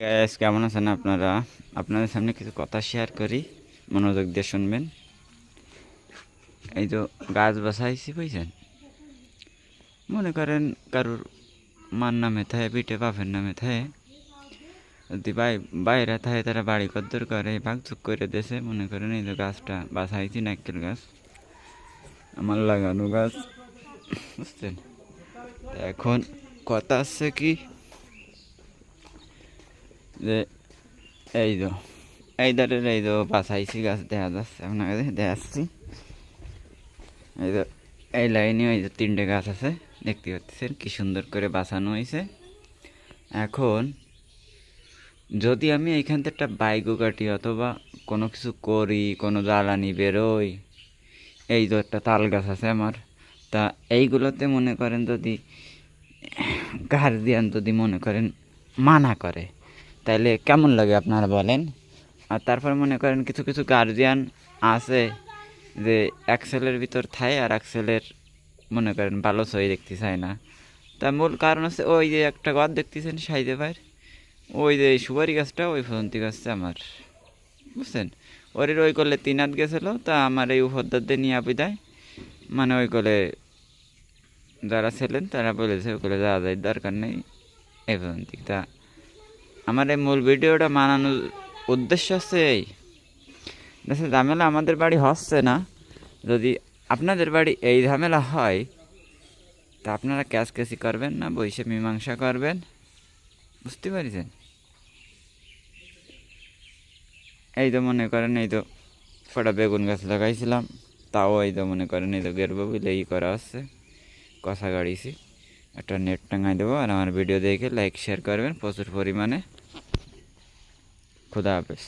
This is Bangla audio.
গ্যাস কেমন আছেন আপনারা? আপনাদের সামনে কিছু কথা শেয়ার করি, মনোযোগ দিয়ে শুনবেন। এই তো গাছ বাসাইছি বুঝছেন, মনে করেন কারোর মার নামে থাকে, পিঠে বাপের নামে থাকে, যদি বাইরে থাকে তারা বাড়ি কদ্দর করে ভাগচুক করে দেশে। মনে করেন এই তো গাছটা বাসাইছি, নারকেল গাছ আমার লাগানো গাছ, বুঝছেন। এখন কথা আছে কি যে এই তো এই তো বাসাইছি গাছ দেখা যাচ্ছে আপনাকে, দেখাচ্ছি। এই তো এই লাইনে এই যে 3টে গাছ আছে, দেখতে পাচ্ছেন কি সুন্দর করে বাঁচানো হয়েছে। এখন যদি আমি এইখান থেকে একটা বাইকও কাটি অথবা কোনো কিছু করি, কোনো জ্বালানি বেরোই, এই তো একটা তাল গাছ আছে আমার, তা এইগুলোতে মনে করেন যদি গার্জিয়ান যদি মনে করেন মানা করে, তাইলে কেমন লাগে আপনারা বলেন। আর তারপর মনে করেন কিছু কিছু গার্জিয়ান আছে যে এক ছেলের ভিতর থাকে আর এক ছেলের মনে করেন ভালো ছবি দেখতে চায় না। তার মূল কারণ হচ্ছে ওই যে একটা গাছ দেখতেছেন সাইডে ভাইয়ের, ওই যে সুপারি গাছটা, ওই ফজন্তি গাছটা আমার, বুঝছেন। ওর ওই করলে 3 হাত গেছিলো, তা আমার এই উপদ্দার দিয়ে নিয়ে আপি দেয়, মানে ওই করে যারা ছিলেন তারা বলেছে ওই করে যাওয়া যায়, দরকার নেই এই ফজন্তি। তা আমার এই মূল ভিডিওটা বানানোর উদ্দেশ্য হচ্ছে এই, দেখছে ঝামেলা আমাদের বাড়ি হচ্ছে না, যদি আপনাদের বাড়ি এই ঝামেলা হয় তা আপনারা ক্যাশি করবেন না, বইসে মীমাংসা করবেন, বুঝতে পারছেন। এই তো মনে করেন এই তো কটা বেগুন গাছ লাগাইছিলাম, তাও এই তো মনে করেন এই তো গেরবো বলে করা হচ্ছে, কষা গাড়িছি। একটা নেট টাঙাই দেবো, আর আমার ভিডিও দেখে লাইক শেয়ার করবেন প্রচুর পরিমাণে। খুদা হাফেজ।